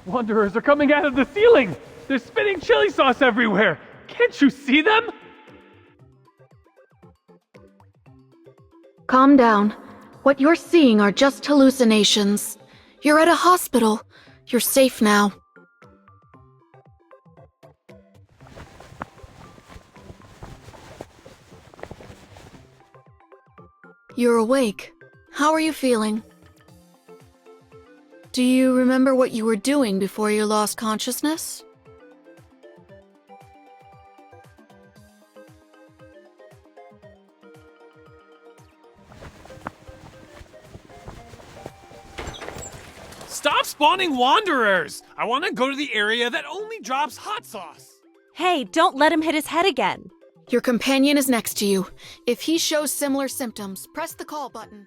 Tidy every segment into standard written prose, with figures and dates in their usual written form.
Wanderers are coming out of the ceiling! There's spitting chili sauce everywhere! Can't you see them? Calm down. What you're seeing are just hallucinations. You're at a hospital. You're safe now. You're awake. How are you feeling? Do you remember what you were doing before you lost consciousness? Stop spawning wanderers! I want to go to the area that only drops hot sauce. Hey, don't let him hit his head again. Your companion is next to you. If he shows similar symptoms, press the call button.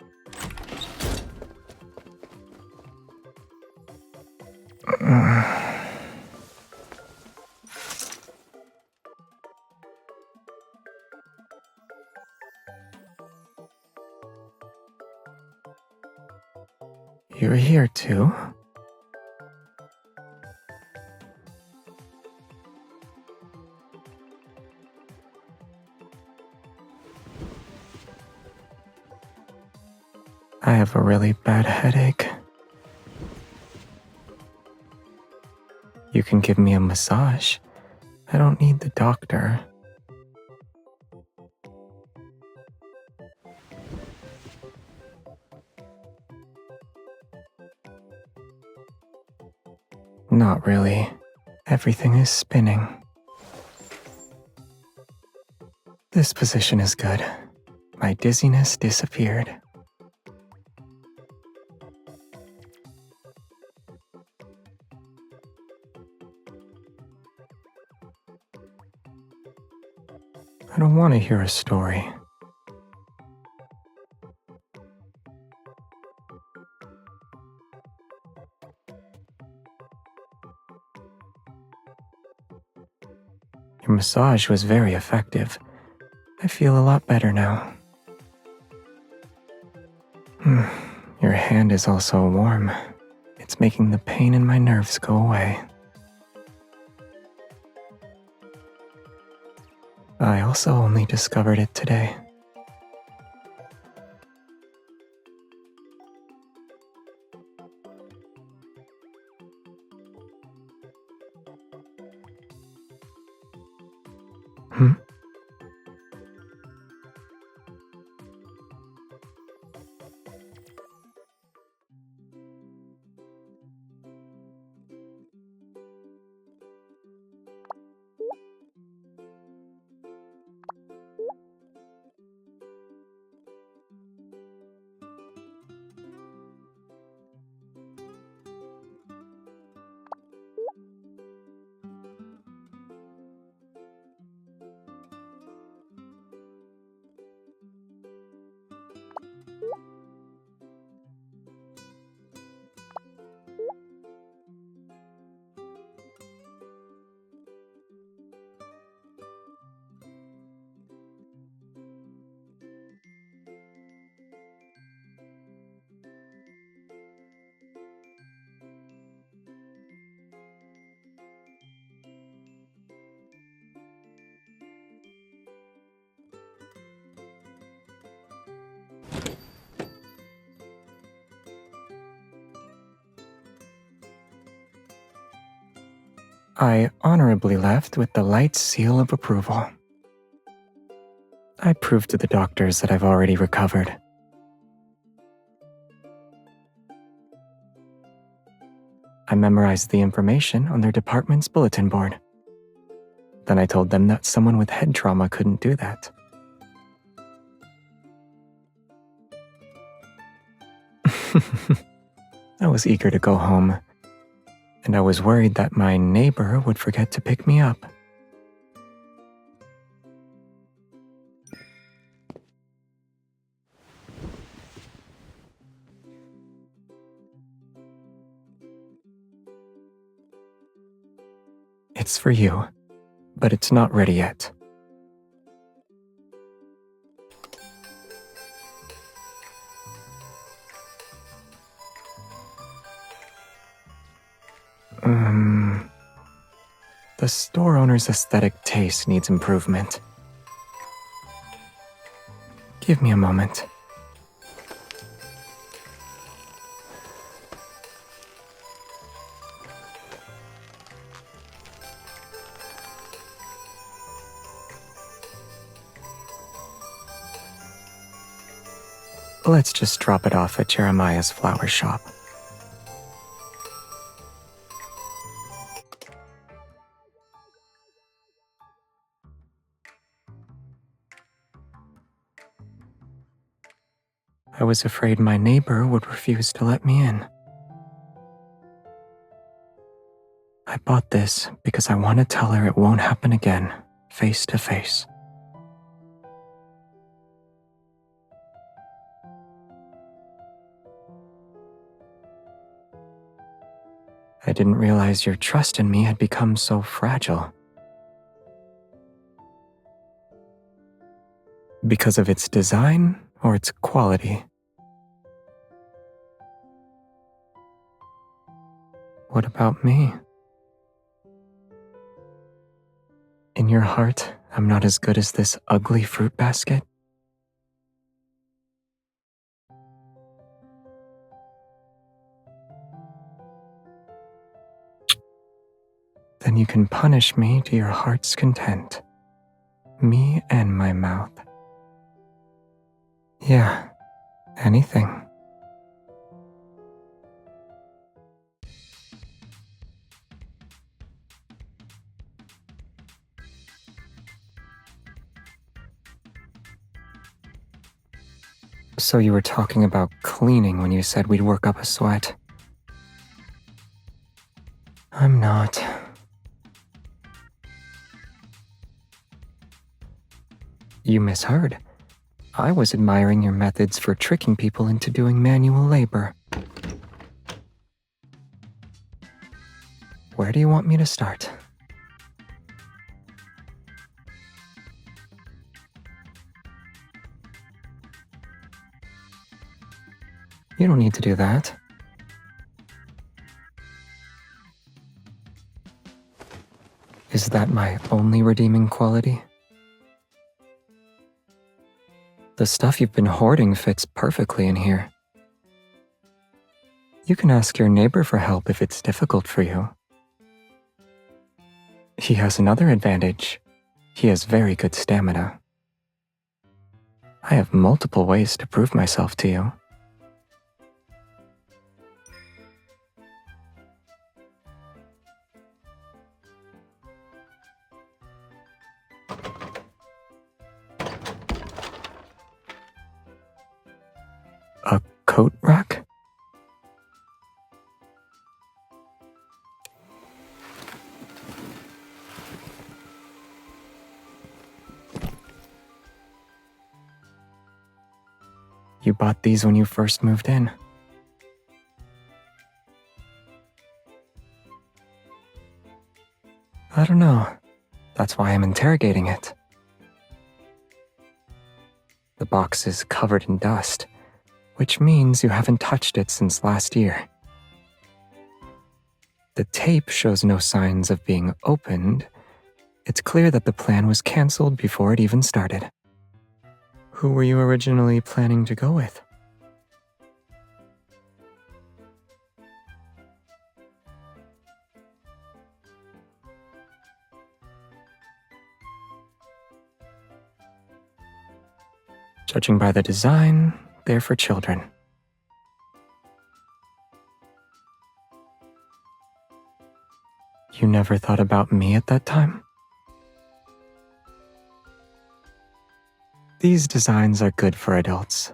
You're here too? I have a really bad headache. You can give me a massage. I don't need the doctor. Not really. Everything is spinning. This position is good. My dizziness disappeared. I don't want to hear a story. Your massage was very effective. I feel a lot better now. Your hand is also warm. It's making the pain in my nerves go away. I also only discovered it today. I honorably left with the light seal of approval. I proved to the doctors that I've already recovered. I memorized the information on their department's bulletin board. Then I told them that someone with head trauma couldn't do that. I was eager to go home, and I was worried that my neighbor would forget to pick me up. It's for you, but it's not ready yet. The store owner's aesthetic taste needs improvement. Give me a moment. Let's just drop it off at Jeremiah's flower shop. I was afraid my neighbor would refuse to let me in. I bought this because I want to tell her it won't happen again, face to face. I didn't realize your trust in me had become so fragile. Because of its design or its quality? What about me? In your heart, I'm not as good as this ugly fruit basket? Then you can punish me to your heart's content. Me and my mouth. Yeah, anything. So you were talking about cleaning when you said we'd work up a sweat. I'm not. You misheard. I was admiring your methods for tricking people into doing manual labor. Where do you want me to start? You don't need to do that. Is that my only redeeming quality? The stuff you've been hoarding fits perfectly in here. You can ask your neighbor for help if it's difficult for you. He has another advantage. He has very good stamina. I have multiple ways to prove myself to you. A coat rack? You bought these when you first moved in. I don't know. That's why I'm interrogating it. The box is covered in dust, which means you haven't touched it since last year. The tape shows no signs of being opened. It's clear that the plan was canceled before it even started. Who were you originally planning to go with? Judging by the design, they're for children. You never thought about me at that time? These designs are good for adults.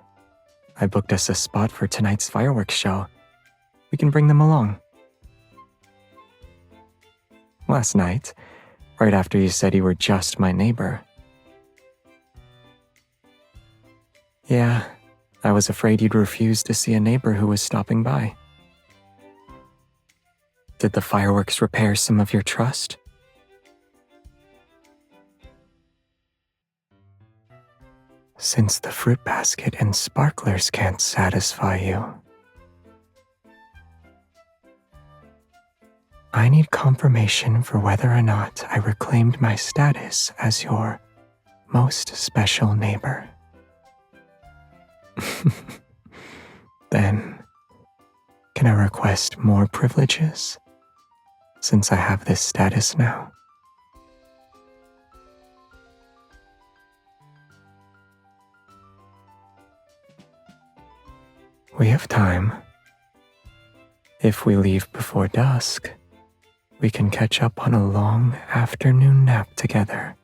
I booked us a spot for tonight's fireworks show. We can bring them along. Last night, right after you said you were just my neighbor. Yeah, I was afraid you'd refuse to see a neighbor who was stopping by. Did the fireworks repair some of your trust? Since the fruit basket and sparklers can't satisfy you, I need confirmation for whether or not I reclaimed my status as your most special neighbor. Then, can I request more privileges, since I have this status now? We have time. If we leave before dusk, we can catch up on a long afternoon nap together.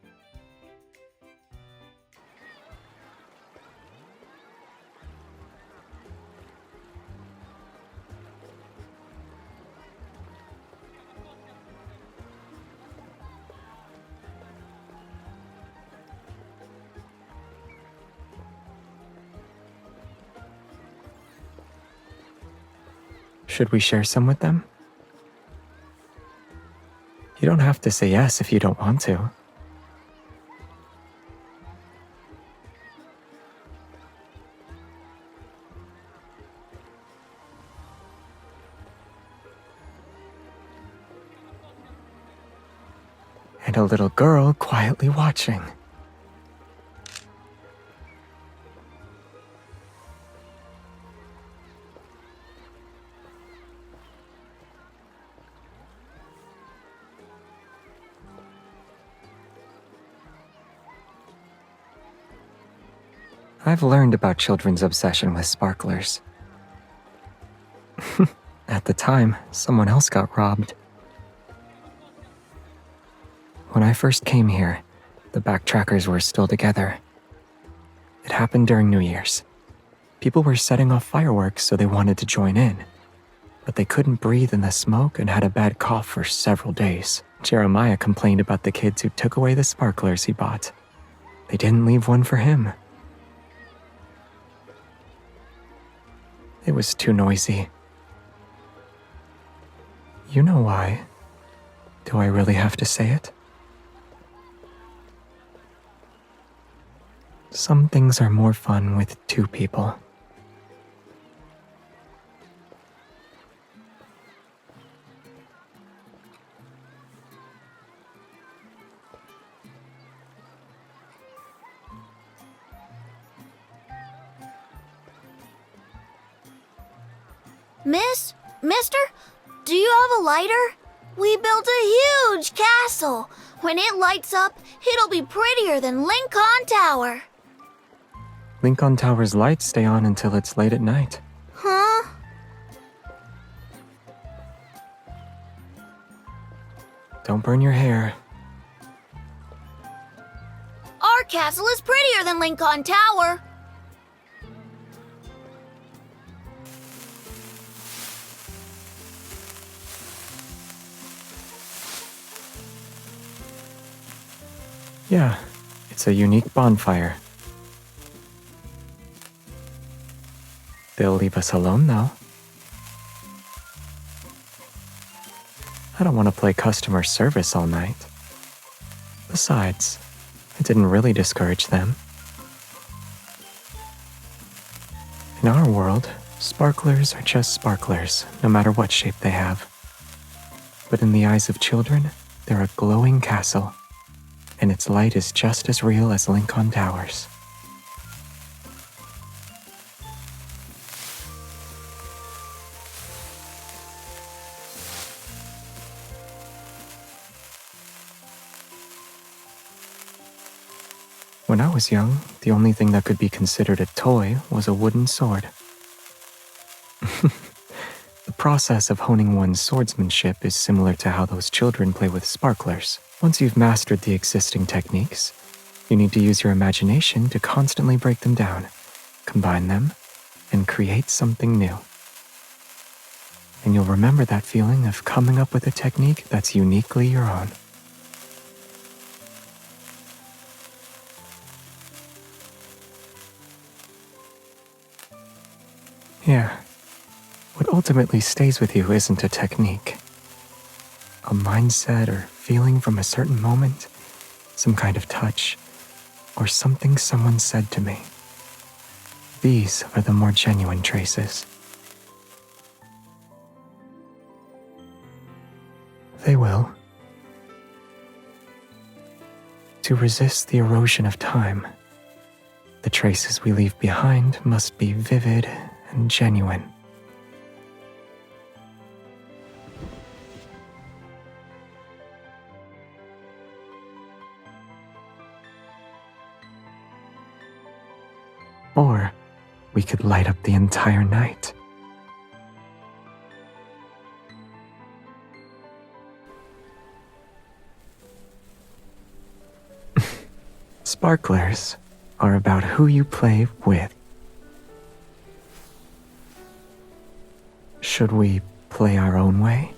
Should we share some with them? You don't have to say yes if you don't want to. And a little girl quietly watching. I've learned about children's obsession with sparklers. At the time, someone else got robbed. When I first came here, the backtrackers were still together. It happened during New Year's. People were setting off fireworks, so they wanted to join in. But they couldn't breathe in the smoke and had a bad cough for several days. Jeremiah complained about the kids who took away the sparklers he bought. They didn't leave one for him. It was too noisy. You know why. Do I really have to say it? Some things are more fun with two people. Mister, do you have a lighter? We built a huge castle. When it lights up, it'll be prettier than Lincoln Tower. Lincoln Tower's lights stay on until it's late at night. Huh? Don't burn your hair. Our castle is prettier than Lincoln Tower. Yeah, it's a unique bonfire. They'll leave us alone, though. I don't want to play customer service all night. Besides, it didn't really discourage them. In our world, sparklers are just sparklers, no matter what shape they have. But in the eyes of children, they're a glowing castle, and its light is just as real as Lincoln Towers. When I was young, the only thing that could be considered a toy was a wooden sword. The process of honing one's swordsmanship is similar to how those children play with sparklers. Once you've mastered the existing techniques, you need to use your imagination to constantly break them down, combine them, and create something new. And you'll remember that feeling of coming up with a technique that's uniquely your own. Yeah, what ultimately stays with you isn't a technique. A mindset or feeling from a certain moment, some kind of touch, or something someone said to me. These are the more genuine traces. they will. To resist the erosion of time, the traces we leave behind must be vivid and genuine. Or we could light up the entire night. Sparklers are about who you play with. Should we play our own way?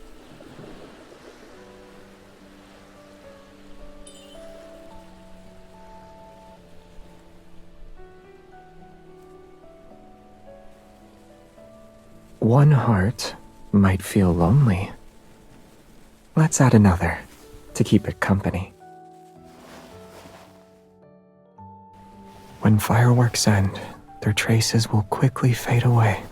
One heart might feel lonely. Let's add another to keep it company. When fireworks end, their traces will quickly fade away.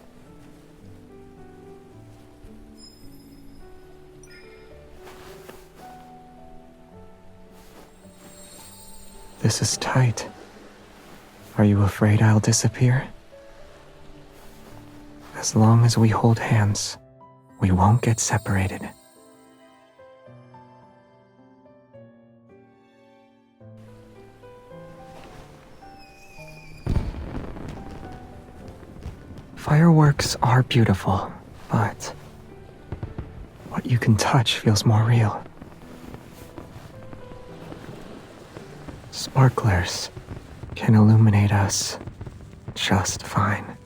This is tight. Are you afraid I'll disappear? As long as we hold hands, we won't get separated. Fireworks are beautiful, but what you can touch feels more real. Sparklers can illuminate us just fine.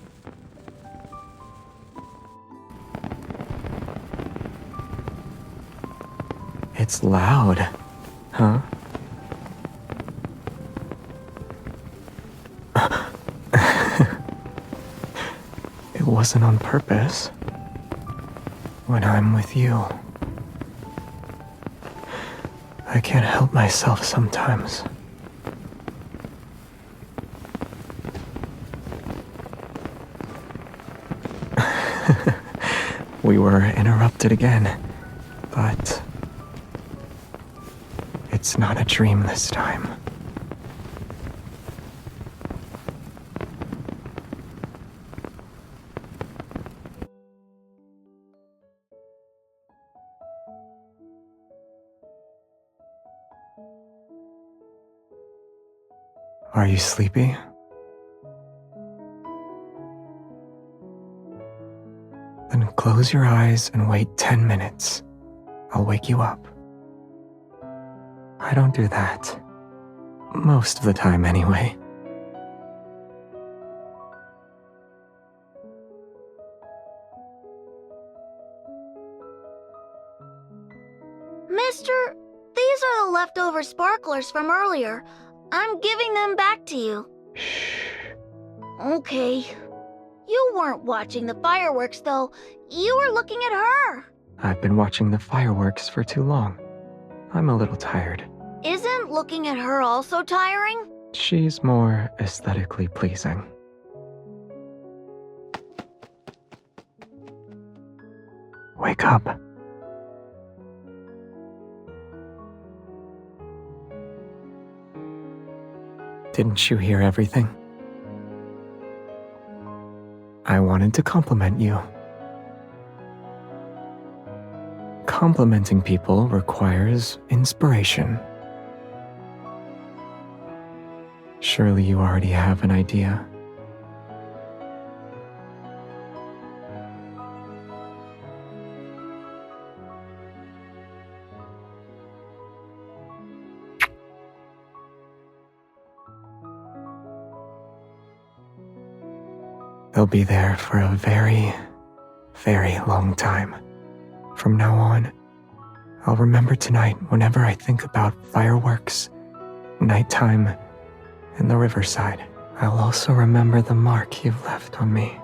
It's loud, huh? It wasn't on purpose. When I'm with you, I can't help myself sometimes. We were interrupted again, but it's not a dream this time. Are you sleepy? Then close your eyes and wait 10 minutes. I'll wake you up. I don't do that. Most of the time, anyway. Mister, these are the leftover sparklers from earlier. I'm giving them back to you. Shh. Okay. You weren't watching the fireworks, though. You were looking at her. I've been watching the fireworks for too long. I'm a little tired. Isn't looking at her also tiring? She's more aesthetically pleasing. Wake up. Didn't you hear everything? I wanted to compliment you. Complimenting people requires inspiration. Surely you already have an idea. They'll be there for a very, very long time. From now on, I'll remember tonight whenever I think about fireworks, nighttime, and the riverside. I'll also remember the mark you've left on me.